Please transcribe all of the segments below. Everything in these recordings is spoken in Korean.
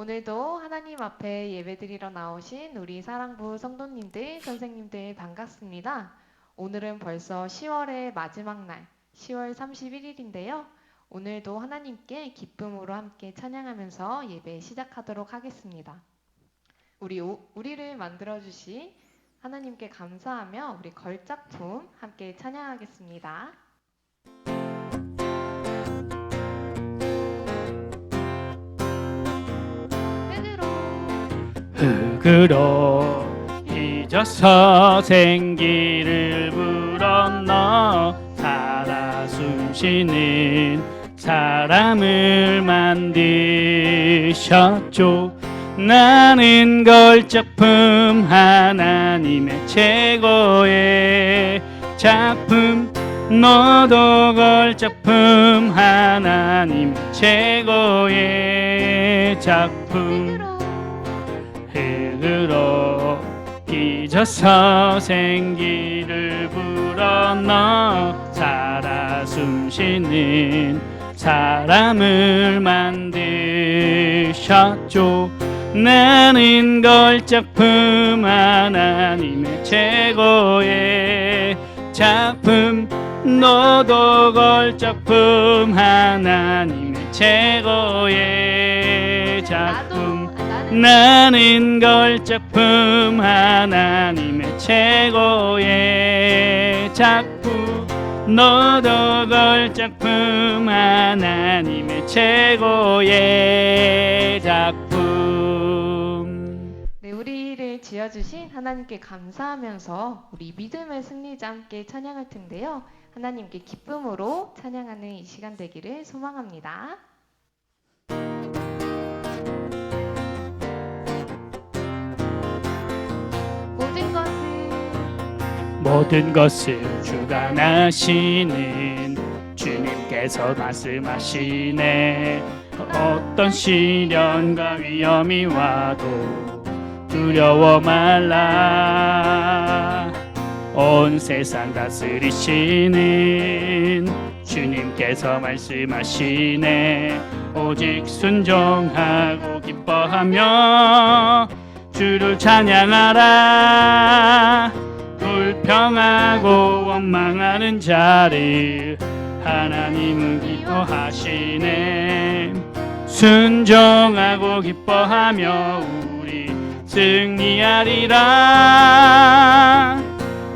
오늘도 하나님 앞에 예배드리러 나오신 우리 사랑부 성도님들, 선생님들 반갑습니다. 오늘은 벌써 10월의 마지막 날, 10월 31일인데요. 오늘도 하나님께 기쁨으로 함께 찬양하면서 예배 시작하도록 하겠습니다. 우리를 만들어주신 하나님께 감사하며 우리 걸작품 함께 찬양하겠습니다. 흙으로 빚어서 생기를 불어넣어 살아 숨쉬는 사람을 만드셨죠. 나는 걸작품, 하나님의 최고의 작품. 너도 걸작품, 하나님의 최고의 작품. 흙으로 빚어서 생기를 불어넣어 살아 숨쉬는 사람을 만드셨죠. 나는 걸작품, 하나님의 최고의 작품. 너도 걸작품, 하나님의 최고의 작품. 나는 걸작품, 하나님의 최고의 작품. 너도 걸작품, 하나님의 최고의 작품. 네, 우리를 지어주신 하나님께 감사하면서 우리 믿음의 승리자 함께 찬양할 텐데요. 하나님께 기쁨으로 찬양하는 이 시간 되기를 소망합니다. 모든 것을 주관하시는 주님께서 말씀하시네. 어떤 시련과 위험이 와도 두려워 말라. 온 세상 다스리시는 주님께서 말씀하시네. 오직 순종하고 기뻐하며 주를 찬양하라. 불평하고 원망하는 자를 하나님은 기뻐하시네. 순종하고 기뻐하며 우리 승리하리라.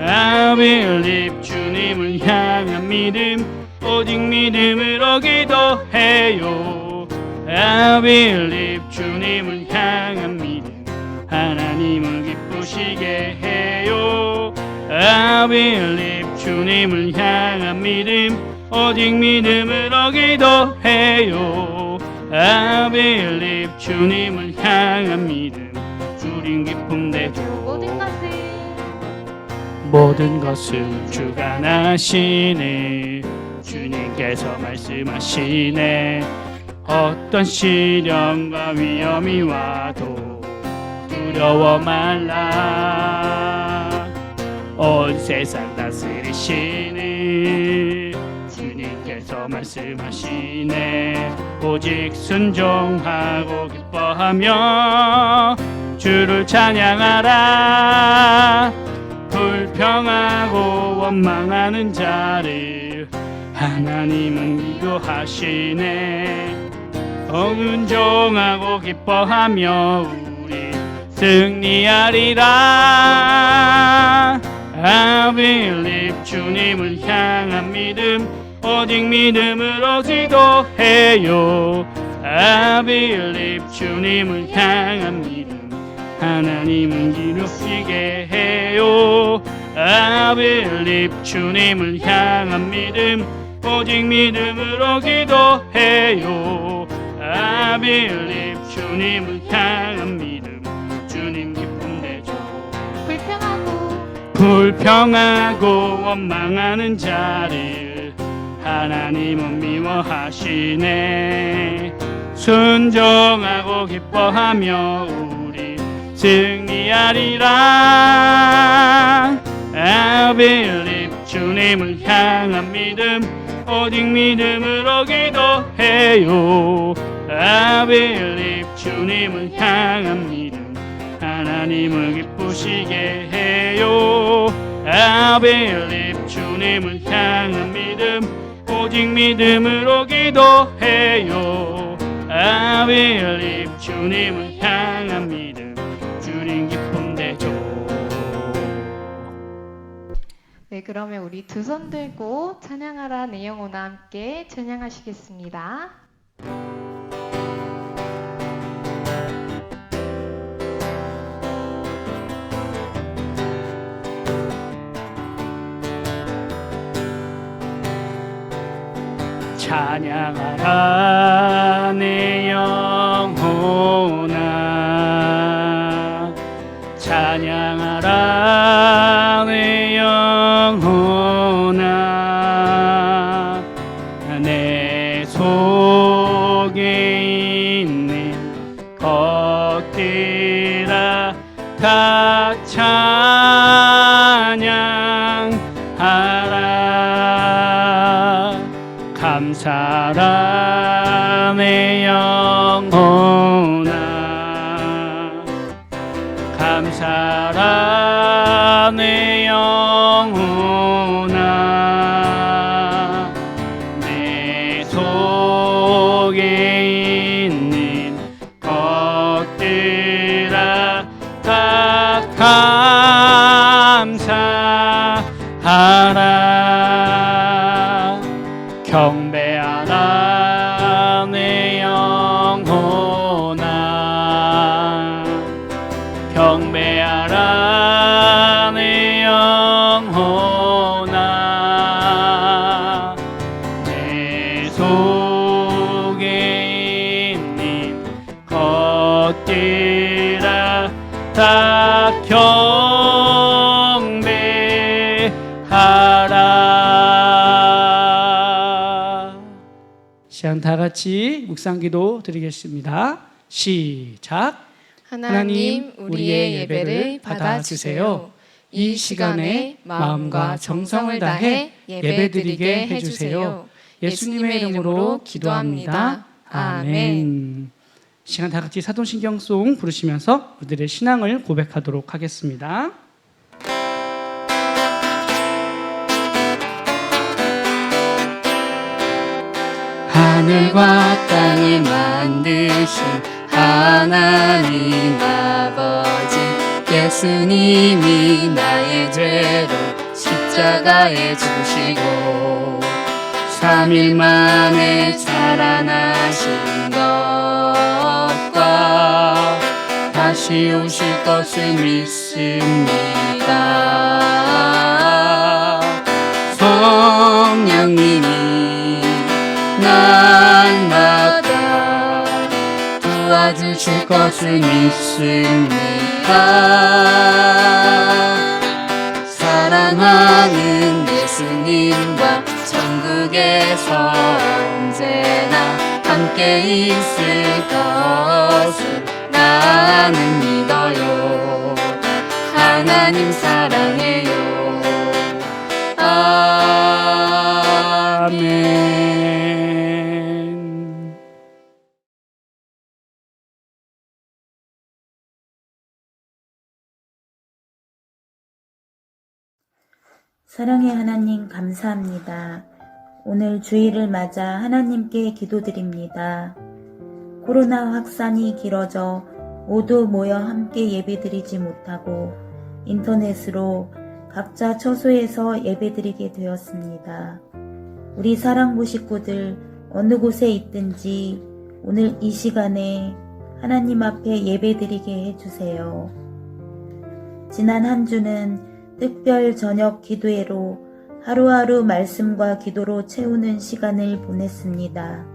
I believe 주님을 향한 믿음, 오직 믿음으로 기도해요. I believe 주님을 향한 믿음, 하나님을 기쁘시게 해요. I believe 주님을 향한 믿음, 오직 믿음으로 기도해요. I believe 주님을 향한 믿음, 주님 기쁨 되죠. 모든 것을 주관하시네. 주님께서 말씀하시네. 어떤 시련과 위험이 와도 두려워 말라. 온 세상 다스리시는 주님께서 말씀하시네. 오직 순종하고 기뻐하며 주를 찬양하라. 불평하고 원망하는 자를 하나님은 기도하시네. 순종하고 기뻐하며 우리 승리하리라. I believe 주님을 향한 믿음, 오직 믿음으로 기도해요. I believe 주님을 향한 믿음, 하나님은 기쁘시게 해요. I believe 주님을 향한 믿음, 오직 믿음으로 기도해요. I believe 주님을 향한 믿음, 주님 기쁨 되죠. 불평하고 원망하는 자를 하나님은 미워하시네. 순종하고 기뻐하며 우리 승리하리라. I believe 주님을 향한 믿음, 오직 믿음으로 기도해요. I believe 주님을 향한 믿음 하나님을 기쁘시게 해요. I believe 주님을 향한 믿음 오직 믿음으로 기도해요. I believe 주님을 향한 믿음 주님 기쁨 되죠. 네, 그러면 우리 두 손 들고 찬양하라 내 영혼아 함께 찬양하시겠습니다. 찬양하라 내 영혼아 찬양하라 내 영혼아 내 속에 있는 것들아 다 찬양하라 감사라 내 영혼아 감사라 내 영혼아 내 속에 있는 것들아 다 감사하라 경배하라 내 영혼아 경배하라 내 영혼아 내 속에 있는 것들아 다 경배하라. 시간 다 같이 묵상기도 드리겠습니다. 시작. 하나님, 우리의 예배를 받아주세요. 이 시간에 마음과 정성을 다해 예배드리게 해주세요. 예수님의 이름으로 기도합니다. 아멘. 시간 다 같이 사도신경송 부르시면서 우리들의 신앙을 고백하도록 하겠습니다. 하늘과 땅을 만드신 하나님 아버지 예수님이 나의 죄로 십자가에 죽으시고 3일 만에 살아나신 것과 다시 오실 것을 믿습니다. 성령님이 날마다 도와주실 것을 믿습니다. 사랑하는 예수님과 천국에서 언제나 함께 있을 것을 나는 믿어요. 하나님 사랑해요. 아멘. 사랑의 하나님 감사합니다. 오늘 주일을 맞아 하나님께 기도드립니다. 코로나 확산이 길어져 모두 모여 함께 예배드리지 못하고 인터넷으로 각자 처소에서 예배드리게 되었습니다. 우리 사랑부 식구들 어느 곳에 있든지 오늘 이 시간에 하나님 앞에 예배드리게 해주세요. 지난 한 주는 특별 저녁 기도회로 하루하루 말씀과 기도로 채우는 시간을 보냈습니다.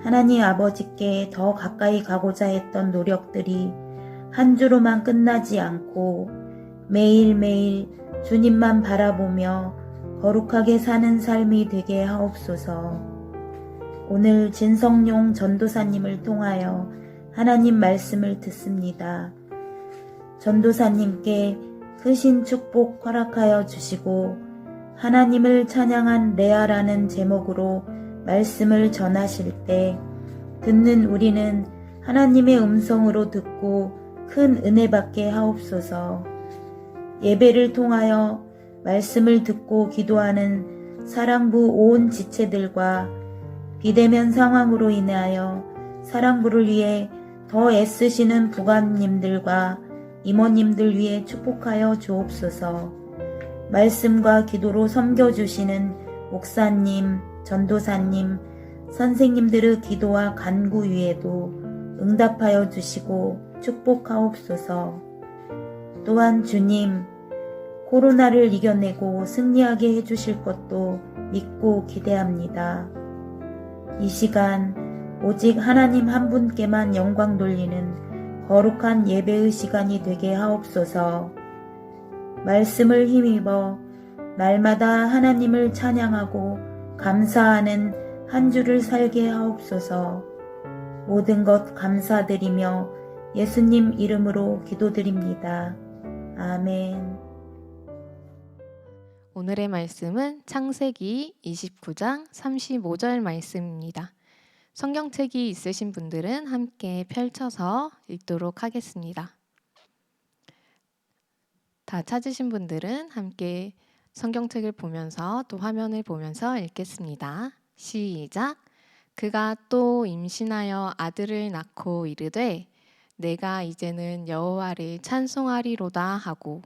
하나님 아버지께 더 가까이 가고자 했던 노력들이 한 주로만 끝나지 않고 매일매일 주님만 바라보며 거룩하게 사는 삶이 되게 하옵소서. 오늘 진성용 전도사님을 통하여 하나님 말씀을 듣습니다. 전도사님께 크신 축복 허락하여 주시고 하나님을 찬양한 레아라는 제목으로 말씀을 전하실 때 듣는 우리는 하나님의 음성으로 듣고 큰 은혜 받게 하옵소서. 예배를 통하여 말씀을 듣고 기도하는 사랑부 온 지체들과 비대면 상황으로 인하여 사랑부를 위해 더 애쓰시는 부관님들과 이모님들 위해 축복하여 주옵소서. 말씀과 기도로 섬겨주시는 목사님, 전도사님, 선생님들의 기도와 간구 위에도 응답하여 주시고 축복하옵소서. 또한 주님, 코로나를 이겨내고 승리하게 해주실 것도 믿고 기대합니다. 이 시간 오직 하나님 한 분께만 영광 돌리는 거룩한 예배의 시간이 되게 하옵소서. 말씀을 힘입어 날마다 하나님을 찬양하고 감사하는 한 주를 살게 하옵소서. 모든 것 감사드리며 예수님 이름으로 기도드립니다. 아멘. 오늘의 말씀은 창세기 29장 35절 말씀입니다. 성경책이 있으신 분들은 함께 펼쳐서 읽도록 하겠습니다. 다 찾으신 분들은 함께 성경책을 보면서 또 화면을 보면서 읽겠습니다. 시작. 그가 또 임신하여 아들을 낳고 이르되 내가 이제는 여호와를 찬송하리로다 하고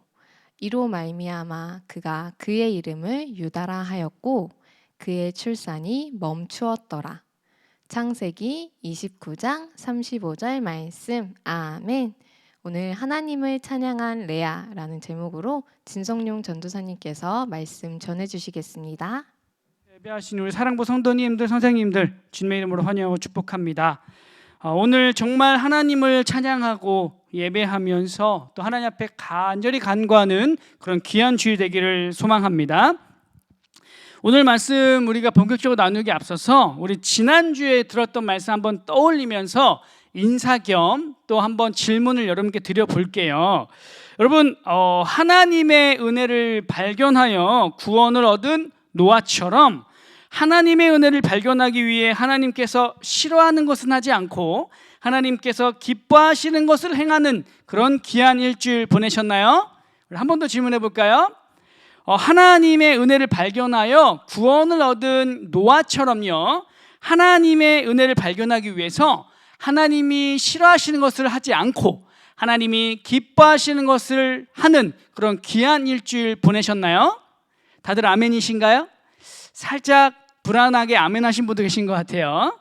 이로 말미암아 그가 그의 이름을 유다라 하였고 그의 출산이 멈추었더라. 창세기 29장 35절 말씀. 아멘. 오늘 하나님을 찬양한 레아라는 제목으로 진성용 전도사님께서 말씀 전해주시겠습니다. 예배하신 우리 사랑부 성도님들, 선생님들 주님의 이름으로 환영하고 축복합니다. 오늘 정말 하나님을 찬양하고 예배하면서 또 하나님 앞에 간절히 간구하는 그런 귀한 주일 되기를 소망합니다. 오늘 말씀 우리가 본격적으로 나누기 앞서서 우리 지난주에 들었던 말씀 한번 떠올리면서 인사 겸 또 한번 질문을 여러분께 드려볼게요. 여러분, 하나님의 은혜를 발견하여 구원을 얻은 노아처럼 하나님의 은혜를 발견하기 위해 하나님께서 싫어하는 것은 하지 않고 하나님께서 기뻐하시는 것을 행하는 그런 귀한 일주일 보내셨나요? 한 번 더 질문해 볼까요? 하나님의 은혜를 발견하여 구원을 얻은 노아처럼요, 하나님의 은혜를 발견하기 위해서 하나님이 싫어하시는 것을 하지 않고 하나님이 기뻐하시는 것을 하는 그런 귀한 일주일 보내셨나요? 다들 아멘이신가요? 살짝 불안하게 아멘하신 분도 계신 것 같아요.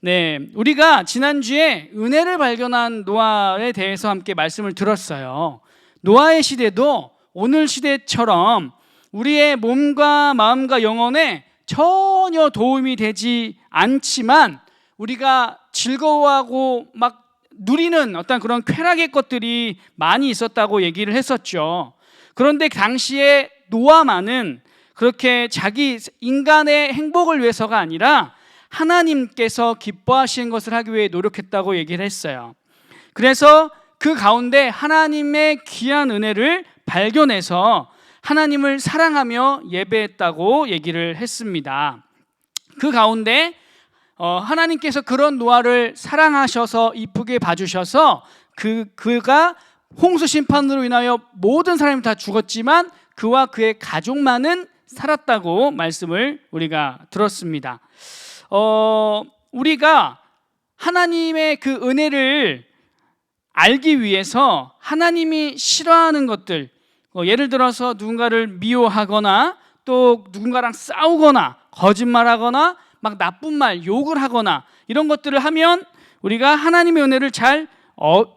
네, 우리가 지난주에 은혜를 발견한 노아에 대해서 함께 말씀을 들었어요. 노아의 시대도 오늘 시대처럼 우리의 몸과 마음과 영혼에 전혀 도움이 되지 않지만 우리가 즐거워하고 막 누리는 어떤 그런 쾌락의 것들이 많이 있었다고 얘기를 했었죠. 그런데 당시에 노아만은 그렇게 자기 인간의 행복을 위해서가 아니라 하나님께서 기뻐하시는 것을 하기 위해 노력했다고 얘기를 했어요. 그래서 그 가운데 하나님의 귀한 은혜를 발견해서 하나님을 사랑하며 예배했다고 얘기를 했습니다. 그 가운데 하나님께서 그런 노아를 사랑하셔서 이쁘게 봐주셔서 그가 홍수 심판으로 인하여 모든 사람이 다 죽었지만 그와 그의 가족만은 살았다고 말씀을 우리가 들었습니다. 우리가 하나님의 그 은혜를 알기 위해서 하나님이 싫어하는 것들, 예를 들어서 누군가를 미워하거나 또 누군가랑 싸우거나 거짓말하거나 막 나쁜 말, 욕을 하거나 이런 것들을 하면 우리가 하나님의 은혜를 잘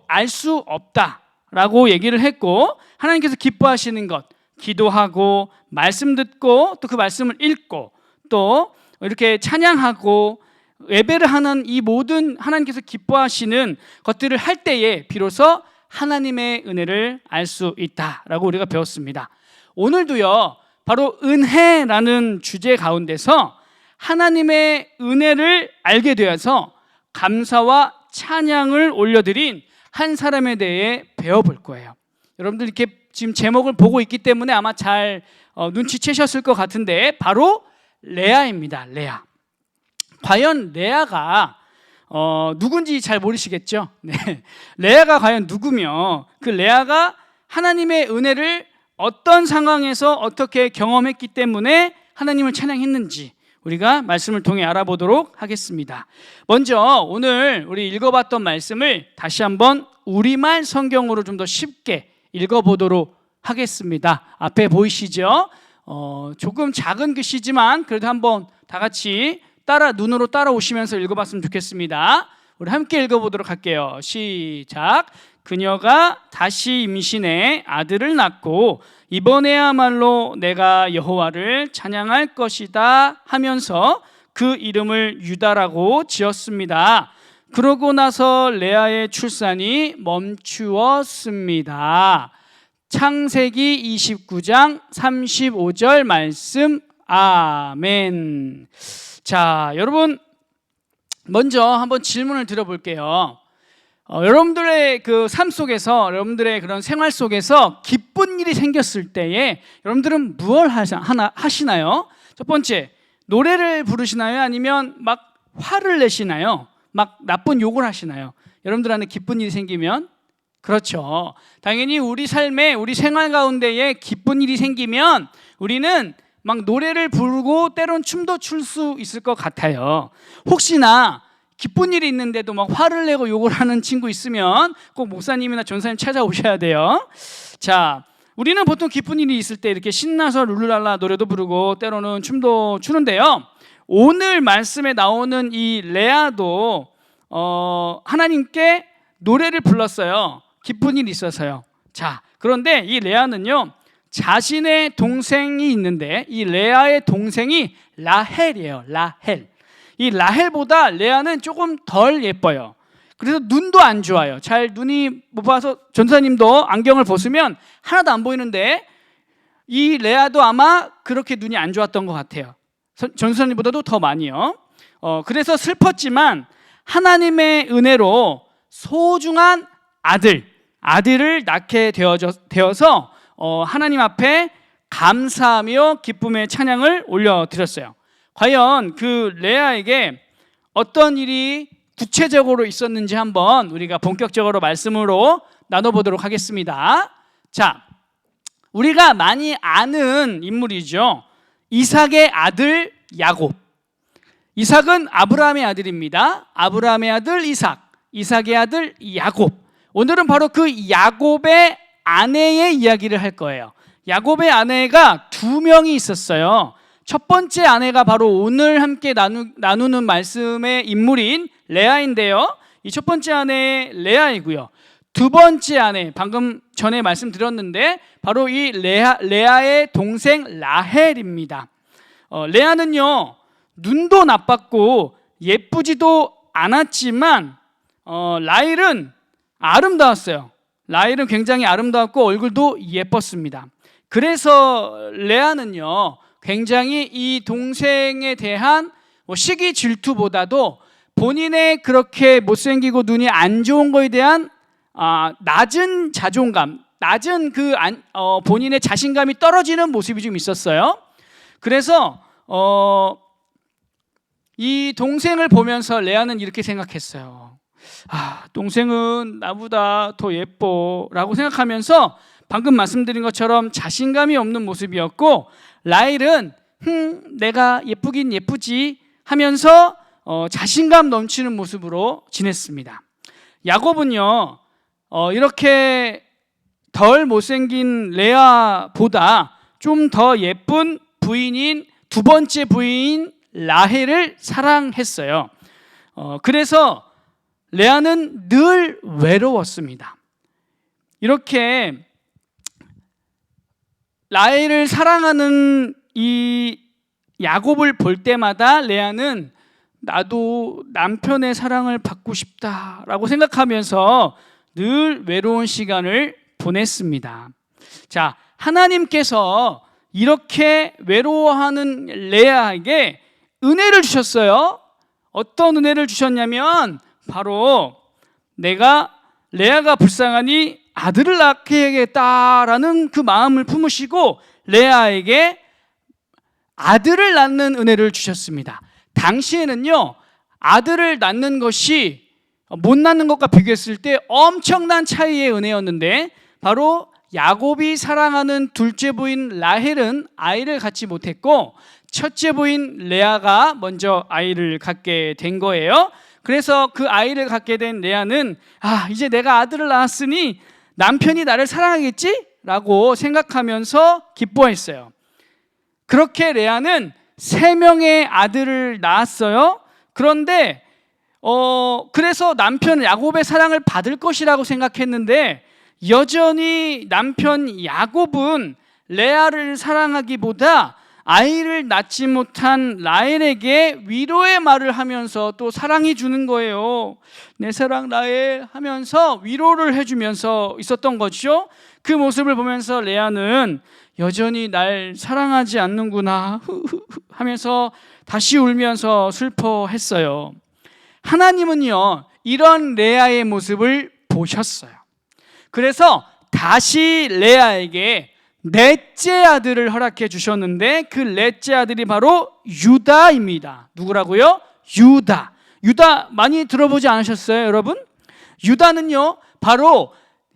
알 수 없다라고 얘기를 했고, 하나님께서 기뻐하시는 것, 기도하고 말씀 듣고 또 그 말씀을 읽고 또 이렇게 찬양하고 예배를 하는 이 모든 하나님께서 기뻐하시는 것들을 할 때에 비로소 하나님의 은혜를 알 수 있다라고 우리가 배웠습니다. 오늘도요, 바로 은혜라는 주제 가운데서 하나님의 은혜를 알게 되어서 감사와 찬양을 올려드린 한 사람에 대해 배워볼 거예요. 여러분들 이렇게 지금 제목을 보고 있기 때문에 아마 잘 눈치채셨을 것 같은데 바로 레아입니다. 레아. 과연 레아가 누군지 잘 모르시겠죠? 네. 레아가 과연 누구며 그 레아가 하나님의 은혜를 어떤 상황에서 어떻게 경험했기 때문에 하나님을 찬양했는지 우리가 말씀을 통해 알아보도록 하겠습니다. 먼저 오늘 우리 읽어봤던 말씀을 다시 한번 우리말 성경으로 좀 더 쉽게 읽어보도록 하겠습니다. 앞에 보이시죠? 조금 작은 글씨지만 그래도 한번 다 같이 눈으로 따라오시면서 읽어봤으면 좋겠습니다. 우리 함께 읽어보도록 할게요. 시작. 그녀가 다시 임신해 아들을 낳고 이번에야말로 내가 여호와를 찬양할 것이다 하면서 그 이름을 유다라고 지었습니다. 그러고 나서 레아의 출산이 멈추었습니다. 창세기 29장 35절 말씀. 아멘. 자, 여러분 먼저 한번 질문을 드려볼게요. 여러분들의 그 삶 속에서, 여러분들의 그런 생활 속에서 기쁜 일이 생겼을 때에 여러분들은 무엇을 하시나요? 첫 번째, 노래를 부르시나요? 아니면 막 화를 내시나요? 막 나쁜 욕을 하시나요? 여러분들한테 기쁜 일이 생기면? 그렇죠. 당연히 우리 삶에, 우리 생활 가운데에 기쁜 일이 생기면 우리는 막 노래를 부르고 때론 춤도 출 수 있을 것 같아요. 혹시나 기쁜 일이 있는데도 막 화를 내고 욕을 하는 친구 있으면 꼭 목사님이나 전사님 찾아오셔야 돼요. 자, 우리는 보통 기쁜 일이 있을 때 이렇게 신나서 룰루랄라 노래도 부르고 때로는 춤도 추는데요. 오늘 말씀에 나오는 이 레아도 하나님께 노래를 불렀어요. 기쁜 일이 있어서요. 자, 그런데 이 레아는요, 자신의 동생이 있는데 이 레아의 동생이 라헬이에요. 라헬. 이 라헬보다 레아는 조금 덜 예뻐요. 그래서 눈도 안 좋아요. 잘 눈이 못 봐서 전사님도 안경을 벗으면 하나도 안 보이는데 이 레아도 아마 그렇게 눈이 안 좋았던 것 같아요. 전사님보다도 더 많이요. 그래서 슬펐지만 하나님의 은혜로 소중한 아들을 낳게 되어서 하나님 앞에 감사하며 기쁨의 찬양을 올려드렸어요. 과연 그 레아에게 어떤 일이 구체적으로 있었는지 한번 우리가 본격적으로 말씀으로 나눠보도록 하겠습니다. 자, 우리가 많이 아는 인물이죠. 이삭의 아들 야곱. 이삭은 아브라함의 아들입니다. 아브라함의 아들 이삭, 이삭의 아들 야곱. 오늘은 바로 그 야곱의 아내의 이야기를 할 거예요. 야곱의 아내가 2명이 있었어요. 첫 번째 아내가 바로 오늘 함께 나누는 말씀의 인물인 레아인데요. 이 첫 번째 아내 레아이고요. 두 번째 아내, 방금 전에 말씀드렸는데 바로 이 레아의 동생 라헬입니다. 레아는요, 눈도 나빴고 예쁘지도 않았지만 라헬은 아름다웠어요. 라헬은 굉장히 아름다웠고 얼굴도 예뻤습니다. 그래서 레아는요, 굉장히 이 동생에 대한 시기 질투보다도 본인의 그렇게 못생기고 눈이 안 좋은 거에 대한 낮은 자존감, 낮은 본인의 자신감이 떨어지는 모습이 좀 있었어요. 그래서 이 동생을 보면서 레아는 이렇게 생각했어요. 동생은 나보다 더 예뻐라고 생각하면서 방금 말씀드린 것처럼 자신감이 없는 모습이었고, 라헬은 내가 예쁘긴 예쁘지 하면서 자신감 넘치는 모습으로 지냈습니다. 야곱은요, 이렇게 덜 못생긴 레아보다 좀 더 예쁜 부인인 두 번째 부인 라헬을 사랑했어요. 그래서 레아는 늘 외로웠습니다. 이렇게 라헬을 사랑하는 이 야곱을 볼 때마다 레아는 나도 남편의 사랑을 받고 싶다라고 생각하면서 늘 외로운 시간을 보냈습니다. 자, 하나님께서 이렇게 외로워하는 레아에게 은혜를 주셨어요. 어떤 은혜를 주셨냐면 바로 내가 레아가 불쌍하니 아들을 낳게 해야겠다라는 그 마음을 품으시고 레아에게 아들을 낳는 은혜를 주셨습니다. 당시에는요, 아들을 낳는 것이 못 낳는 것과 비교했을 때 엄청난 차이의 은혜였는데, 바로 야곱이 사랑하는 둘째 부인 라헬은 아이를 갖지 못했고 첫째 부인 레아가 먼저 아이를 갖게 된 거예요. 그래서 그 아이를 갖게 된 레아는 이제 내가 아들을 낳았으니 남편이 나를 사랑하겠지? 라고 생각하면서 기뻐했어요. 그렇게 레아는 3명의 아들을 낳았어요. 그런데 그래서 남편 야곱의 사랑을 받을 것이라고 생각했는데, 여전히 남편 야곱은 레아를 사랑하기보다 아이를 낳지 못한 라헬에게 위로의 말을 하면서 또 사랑해 주는 거예요. 내 사랑 라헬 하면서 위로를 해주면서 있었던 거죠. 그 모습을 보면서 레아는 여전히 날 사랑하지 않는구나 하면서 다시 울면서 슬퍼했어요. 하나님은요, 이런 레아의 모습을 보셨어요. 그래서 다시 레아에게 넷째 아들을 허락해 주셨는데, 그 넷째 아들이 바로 유다입니다. 누구라고요? 유다. 유다 많이 들어보지 않으셨어요, 여러분? 유다는요, 바로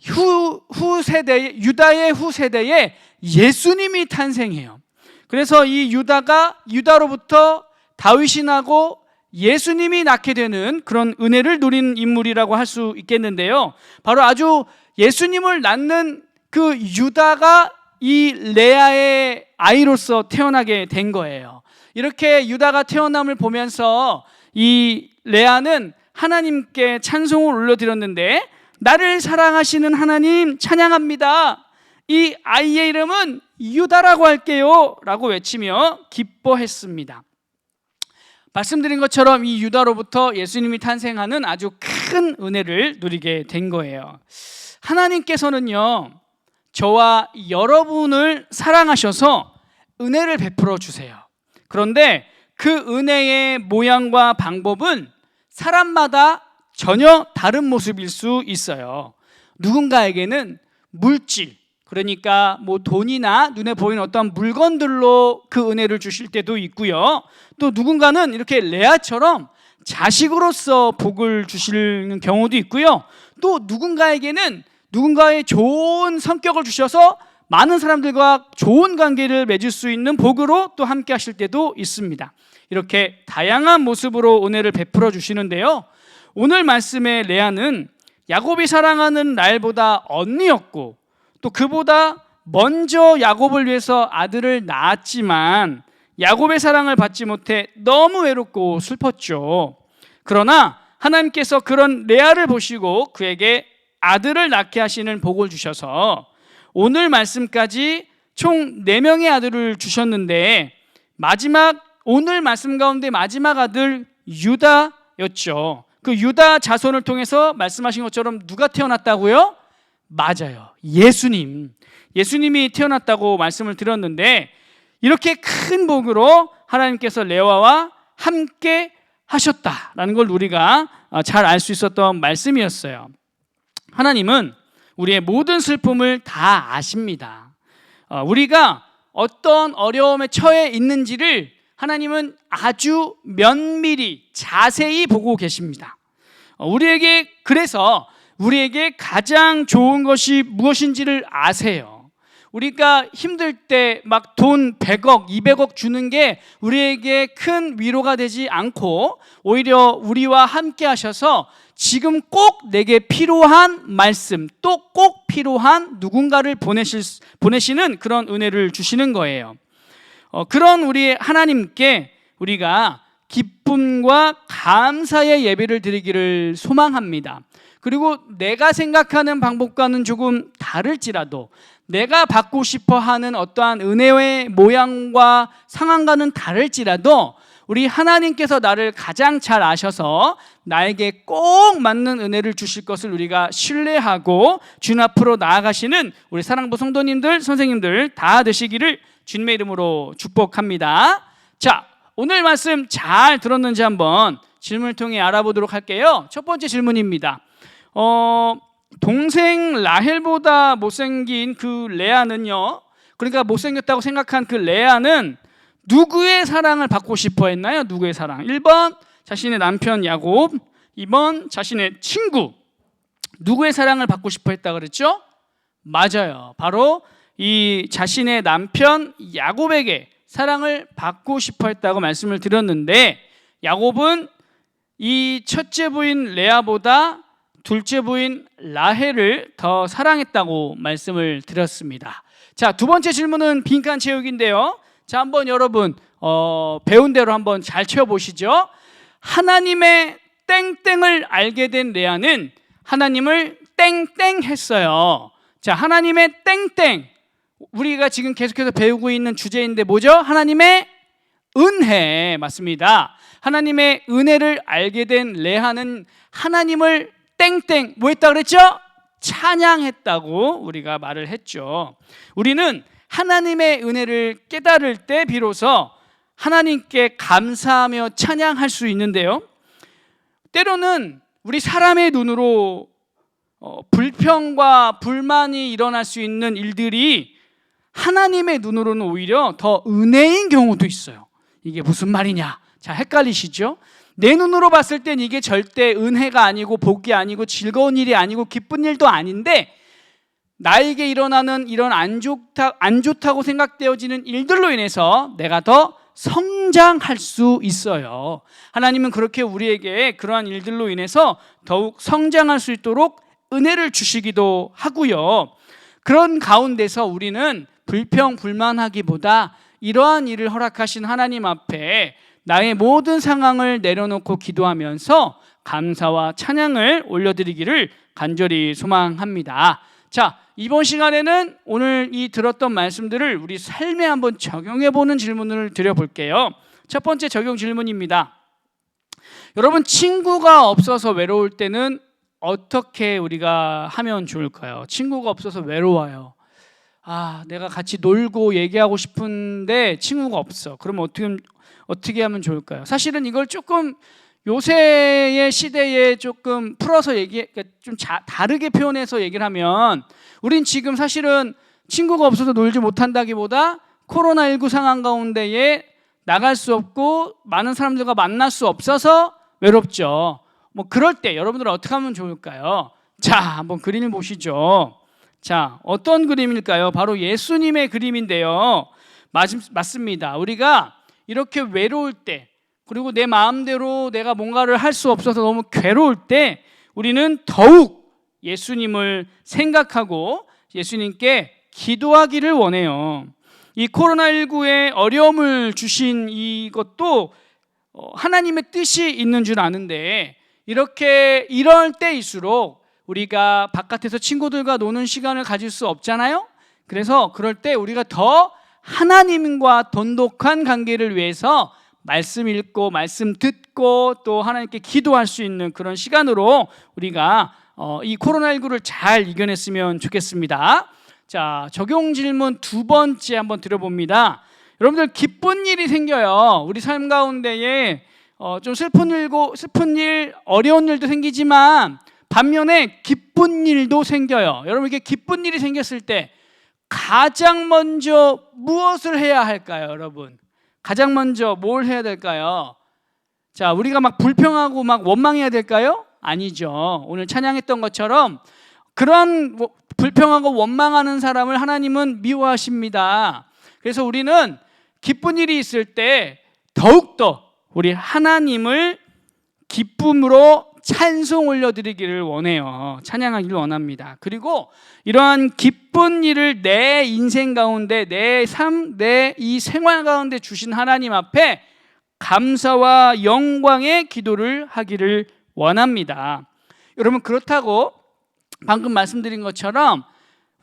유다의 후세대에 예수님이 탄생해요. 그래서 이 유다로부터 다윗이 나고 예수님이 낳게 되는 그런 은혜를 누린 인물이라고 할 수 있겠는데요. 바로 아주 예수님을 낳는 그 유다가 이 레아의 아이로서 태어나게 된 거예요. 이렇게 유다가 태어남을 보면서 이 레아는 하나님께 찬송을 올려드렸는데, 나를 사랑하시는 하나님 찬양합니다. 이 아이의 이름은 유다라고 할게요 라고 외치며 기뻐했습니다. 말씀드린 것처럼 이 유다로부터 예수님이 탄생하는 아주 큰 은혜를 누리게 된 거예요. 하나님께서는요, 저와 여러분을 사랑하셔서 은혜를 베풀어 주세요. 그런데 그 은혜의 모양과 방법은 사람마다 전혀 다른 모습일 수 있어요. 누군가에게는 물질, 그러니까 뭐 돈이나 눈에 보이는 어떤 물건들로 그 은혜를 주실 때도 있고요. 또 누군가는 이렇게 레아처럼 자식으로서 복을 주시는 경우도 있고요. 또 누군가에게는 누군가의 좋은 성격을 주셔서 많은 사람들과 좋은 관계를 맺을 수 있는 복으로 또 함께 하실 때도 있습니다. 이렇게 다양한 모습으로 은혜를 베풀어 주시는데요. 오늘 말씀의 레아는 야곱이 사랑하는 라헬보다 언니였고, 또 그보다 먼저 야곱을 위해서 아들을 낳았지만 야곱의 사랑을 받지 못해 너무 외롭고 슬펐죠. 그러나 하나님께서 그런 레아를 보시고 그에게 아들을 낳게 하시는 복을 주셔서 오늘 말씀까지 총 4명의 아들을 주셨는데, 오늘 말씀 가운데 마지막 아들 유다였죠. 그 유다 자손을 통해서 말씀하신 것처럼 누가 태어났다고요? 맞아요. 예수님이 태어났다고 말씀을 드렸는데, 이렇게 큰 복으로 하나님께서 레아와 함께 하셨다라는 걸 우리가 잘 알 수 있었던 말씀이었어요. 하나님은 우리의 모든 슬픔을 다 아십니다. 우리가 어떤 어려움에 처해 있는지를 하나님은 아주 면밀히 자세히 보고 계십니다. 그래서 우리에게 가장 좋은 것이 무엇인지를 아세요. 우리가 힘들 때 막 돈 100억, 200억 주는 게 우리에게 큰 위로가 되지 않고, 오히려 우리와 함께 하셔서 지금 꼭 내게 필요한 말씀, 또 꼭 필요한 누군가를 보내시는 그런 은혜를 주시는 거예요. 그런 우리 하나님께 우리가 기쁨과 감사의 예배를 드리기를 소망합니다. 그리고 내가 생각하는 방법과는 조금 다를지라도, 내가 받고 싶어 하는 어떠한 은혜의 모양과 상황과는 다를지라도, 우리 하나님께서 나를 가장 잘 아셔서 나에게 꼭 맞는 은혜를 주실 것을 우리가 신뢰하고 주님 앞으로 나아가시는 우리 사랑부 성도님들, 선생님들 다 되시기를 주님의 이름으로 축복합니다. 자, 오늘 말씀 잘 들었는지 한번 질문을 통해 알아보도록 할게요. 첫 번째 질문입니다. 동생 라헬보다 못생긴 그 레아는요, 그러니까 못생겼다고 생각한 그 레아는 누구의 사랑을 받고 싶어 했나요? 누구의 사랑? 1번 자신의 남편 야곱, 2번 자신의 친구. 누구의 사랑을 받고 싶어 했다 그랬죠? 맞아요. 바로 이 자신의 남편 야곱에게 사랑을 받고 싶어 했다고 말씀을 드렸는데, 야곱은 이 첫째 부인 레아보다 둘째 부인 라헬을 더 사랑했다고 말씀을 드렸습니다. 자, 두 번째 질문은 빈칸 채우기인데요. 자, 한번 여러분 배운 대로 한번 잘 채워보시죠. 하나님의 땡땡을 알게 된 레아는 하나님을 땡땡 했어요. 자, 하나님의 땡땡, 우리가 지금 계속해서 배우고 있는 주제인데 뭐죠? 하나님의 은혜. 맞습니다. 하나님의 은혜를 알게 된 레아는 하나님을 땡땡 뭐 했다 그랬죠? 찬양했다고 우리가 말을 했죠. 우리는 하나님의 은혜를 깨달을 때 비로소 하나님께 감사하며 찬양할 수 있는데요, 때로는 우리 사람의 눈으로 불평과 불만이 일어날 수 있는 일들이 하나님의 눈으로는 오히려 더 은혜인 경우도 있어요. 이게 무슨 말이냐? 자, 헷갈리시죠? 내 눈으로 봤을 땐 이게 절대 은혜가 아니고 복이 아니고 즐거운 일이 아니고 기쁜 일도 아닌데, 나에게 일어나는 이런 안 좋다고 생각되어지는 일들로 인해서 내가 더 성장할 수 있어요. 하나님은 그렇게 우리에게 그러한 일들로 인해서 더욱 성장할 수 있도록 은혜를 주시기도 하고요. 그런 가운데서 우리는 불평 불만하기보다 이러한 일을 허락하신 하나님 앞에 나의 모든 상황을 내려놓고 기도하면서 감사와 찬양을 올려드리기를 간절히 소망합니다. 자, 이번 시간에는 오늘 이 들었던 말씀들을 우리 삶에 한번 적용해보는 질문을 드려볼게요. 첫 번째 적용 질문입니다. 여러분, 친구가 없어서 외로울 때는 어떻게 우리가 하면 좋을까요? 친구가 없어서 외로워요. 내가 같이 놀고 얘기하고 싶은데 친구가 없어. 그러면 어떻게 하면 좋을까요? 사실은 이걸 조금 요새의 시대에 조금 풀어서 좀 다르게 표현해서 얘기를 하면, 우린 지금 사실은 친구가 없어서 놀지 못한다기보다 코로나19 상황 가운데에 나갈 수 없고 많은 사람들과 만날 수 없어서 외롭죠. 뭐 그럴 때 여러분들은 어떻게 하면 좋을까요? 자, 한번 그림을 보시죠. 자, 어떤 그림일까요? 바로 예수님의 그림인데요. 맞습니다. 우리가 이렇게 외로울 때, 그리고 내 마음대로 내가 뭔가를 할 수 없어서 너무 괴로울 때 우리는 더욱 예수님을 생각하고 예수님께 기도하기를 원해요. 이 코로나19에 어려움을 주신 이것도 하나님의 뜻이 있는 줄 아는데, 이럴 때일수록 우리가 바깥에서 친구들과 노는 시간을 가질 수 없잖아요. 그래서 그럴 때 우리가 더 하나님과 돈독한 관계를 위해서 말씀 읽고 말씀 듣고 또 하나님께 기도할 수 있는 그런 시간으로 우리가 이 코로나19를 잘 이겨냈으면 좋겠습니다. 자, 적용 질문 두 번째 한번 드려봅니다. 여러분들, 기쁜 일이 생겨요. 우리 삶 가운데에 좀 슬픈 일, 어려운 일도 생기지만 반면에 기쁜 일도 생겨요. 여러분에게 기쁜 일이 생겼을 때 가장 먼저 무엇을 해야 할까요, 여러분? 가장 먼저 뭘 해야 될까요? 자, 우리가 막 불평하고 막 원망해야 될까요? 아니죠. 오늘 찬양했던 것처럼 그런 불평하고 원망하는 사람을 하나님은 미워하십니다. 그래서 우리는 기쁜 일이 있을 때 더욱더 우리 하나님을 기쁨으로 찬송 올려드리기를 원해요. 찬양하기를 원합니다. 그리고 이러한 기쁜 일을 내 인생 가운데, 내 삶, 내 이 생활 가운데 주신 하나님 앞에 감사와 영광의 기도를 하기를 원합니다. 여러분, 그렇다고 방금 말씀드린 것처럼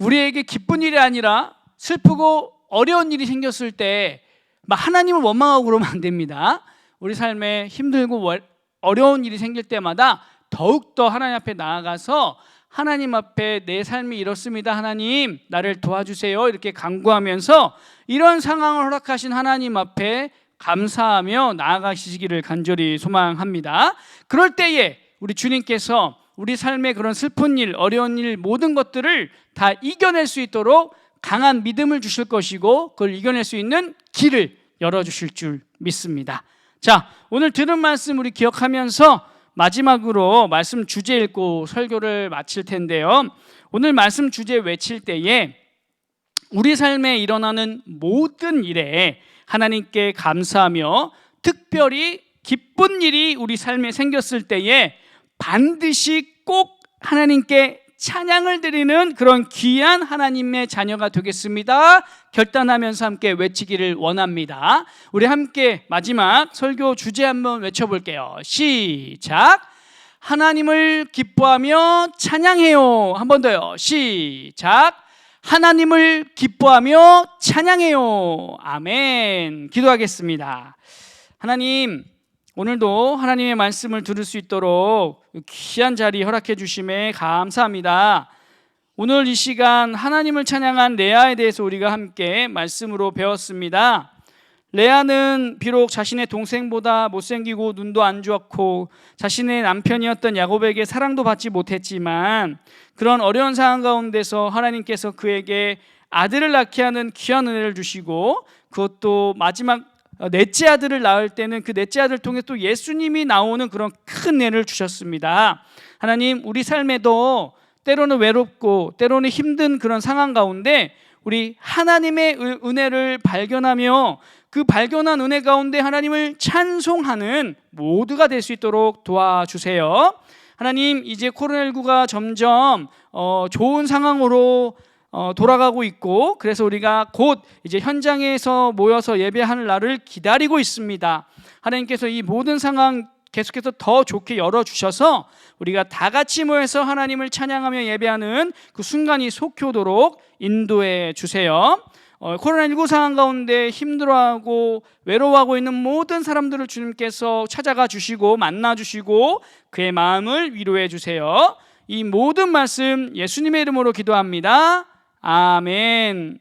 우리에게 기쁜 일이 아니라 슬프고 어려운 일이 생겼을 때 막 하나님을 원망하고 그러면 안 됩니다. 우리 삶에 힘들고 어려운 일이 생길 때마다 더욱더 하나님 앞에 나아가서 하나님 앞에 내 삶이 이렇습니다. 하나님, 나를 도와주세요. 이렇게 간구하면서 이런 상황을 허락하신 하나님 앞에 감사하며 나아가시기를 간절히 소망합니다. 그럴 때에 우리 주님께서 우리 삶의 그런 슬픈 일, 어려운 일, 모든 것들을 다 이겨낼 수 있도록 강한 믿음을 주실 것이고 그걸 이겨낼 수 있는 길을 열어주실 줄 믿습니다. 자, 오늘 들은 말씀 우리 기억하면서 마지막으로 말씀 주제 읽고 설교를 마칠 텐데요. 오늘 말씀 주제 외칠 때에 우리 삶에 일어나는 모든 일에 하나님께 감사하며 특별히 기쁜 일이 우리 삶에 생겼을 때에 반드시 꼭 하나님께 찬양을 드리는 그런 귀한 하나님의 자녀가 되겠습니다. 결단하면서 함께 외치기를 원합니다. 우리 함께 마지막 설교 주제 한번 외쳐볼게요. 시작. 하나님을 기뻐하며 찬양해요. 한 번 더요. 시작. 하나님을 기뻐하며 찬양해요. 아멘. 기도하겠습니다. 하나님, 오늘도 하나님의 말씀을 들을 수 있도록 귀한 자리 허락해 주심에 감사합니다. 오늘 이 시간 하나님을 찬양한 레아에 대해서 우리가 함께 말씀으로 배웠습니다. 레아는 비록 자신의 동생보다 못생기고 눈도 안 좋았고 자신의 남편이었던 야곱에게 사랑도 받지 못했지만 그런 어려운 상황 가운데서 하나님께서 그에게 아들을 낳게 하는 귀한 은혜를 주시고 그것도 마지막 넷째 아들을 낳을 때는 그 넷째 아들을 통해 또 예수님이 나오는 그런 큰 은혜를 주셨습니다. 하나님, 우리 삶에도 때로는 외롭고 때로는 힘든 그런 상황 가운데 우리 하나님의 은혜를 발견하며 그 발견한 은혜 가운데 하나님을 찬송하는 모두가 될 수 있도록 도와주세요. 하나님, 이제 코로나19가 점점 좋은 상황으로 돌아가고 있고 그래서 우리가 곧 이제 현장에서 모여서 예배하는 날을 기다리고 있습니다. 하나님께서 이 모든 상황 계속해서 더 좋게 열어주셔서 우리가 다 같이 모여서 하나님을 찬양하며 예배하는 그 순간이 속히 오도록 인도해 주세요. 코로나19 상황 가운데 힘들어하고 외로워하고 있는 모든 사람들을 주님께서 찾아가 주시고 만나 주시고 그의 마음을 위로해 주세요. 이 모든 말씀 예수님의 이름으로 기도합니다. 아멘.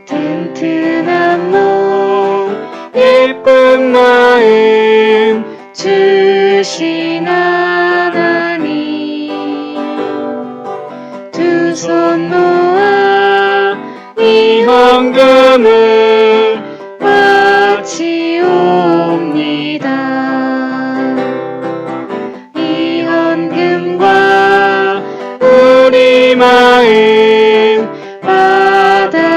튼튼한 몸 예쁜 마음 주신 하나님 두 손 모아 이 헌금을 바치옵니다. 이 헌금과 우리 마음 받아주시고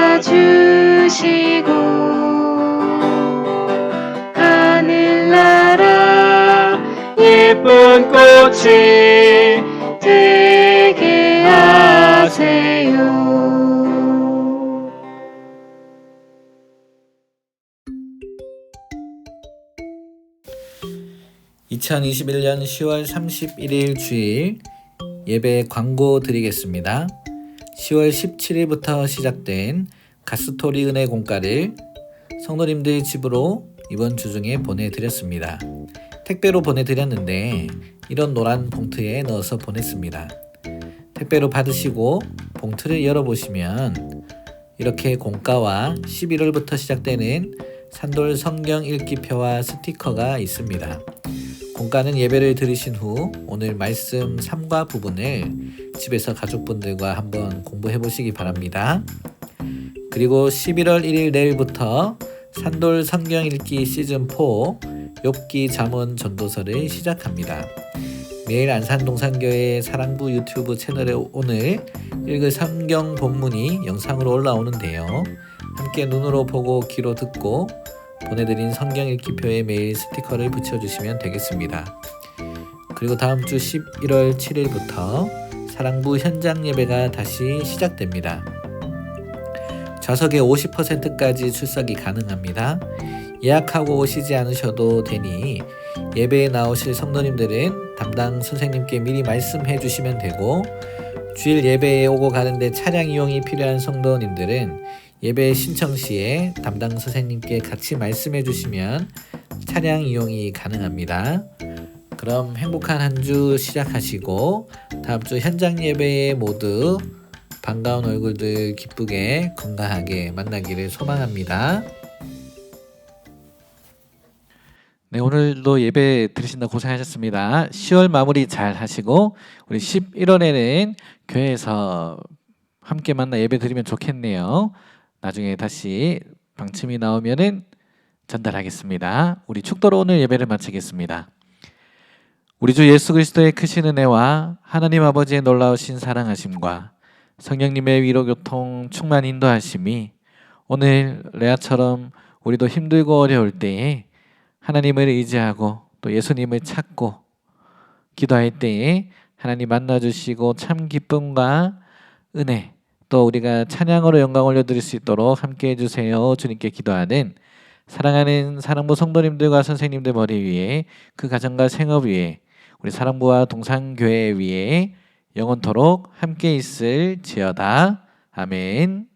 하늘나라 예쁜 꽃이 되게 하세요. 2021년 10월 31일 주일 예배 광고 드리겠습니다. 10월 17일부터 시작된 가스토리 은혜 공가를 성도님들 집으로 이번 주 중에 보내드렸습니다. 택배로 보내드렸는데 이런 노란 봉투에 넣어서 보냈습니다. 택배로 받으시고 봉투를 열어보시면 이렇게 공가와 11월부터 시작되는 산돌 성경 읽기표와 스티커가 있습니다. 공가는 예배를 들으신 후 오늘 말씀 3과 부분을 집에서 가족분들과 한번 공부해 보시기 바랍니다. 그리고 11월 1일 내일부터 산돌 성경 읽기 시즌4 욥기 잠언 전도서를 시작합니다. 매일 안산동산교회 사랑부 유튜브 채널에 오늘 읽을 성경 본문이 영상으로 올라오는데요. 함께 눈으로 보고 귀로 듣고 보내드린 성경 읽기표에 매일 스티커를 붙여주시면 되겠습니다. 그리고 다음 주 11월 7일부터 사랑부 현장 예배가 다시 시작됩니다. 좌석의 50%까지 출석이 가능합니다. 예약하고 오시지 않으셔도 되니 예배에 나오실 성도님들은 담당 선생님께 미리 말씀해 주시면 되고 주일 예배에 오고 가는데 차량 이용이 필요한 성도님들은 예배 신청 시에 담당 선생님께 같이 말씀해 주시면 차량 이용이 가능합니다. 그럼 행복한 한 주 시작하시고 다음 주 현장 예배에 모두 반가운 얼굴들 기쁘게 건강하게 만나기를 소망합니다. 네, 오늘도 예배 들으신다 고생하셨습니다. 10월 마무리 잘 하시고 우리 11월에는 교회에서 함께 만나 예배 드리면 좋겠네요. 나중에 다시 방침이 나오면은 전달하겠습니다. 우리 축도로 오늘 예배를 마치겠습니다. 우리 주 예수 그리스도의 크신 은혜와 하나님 아버지의 놀라우신 사랑하심과 성령님의 위로 교통 충만 인도하심이 오늘 레아처럼 우리도 힘들고 어려울 때에 하나님을 의지하고 또 예수님을 찾고 기도할 때에 하나님 만나주시고 참 기쁨과 은혜 또 우리가 찬양으로 영광 올려드릴 수 있도록 함께 해주세요. 주님께 기도하는 사랑하는 사랑부 성도님들과 선생님들 머리 위에 그 가정과 생업 위에 우리 사랑부와 동산교회 위에 영원토록 함께 있을지어다. 아멘.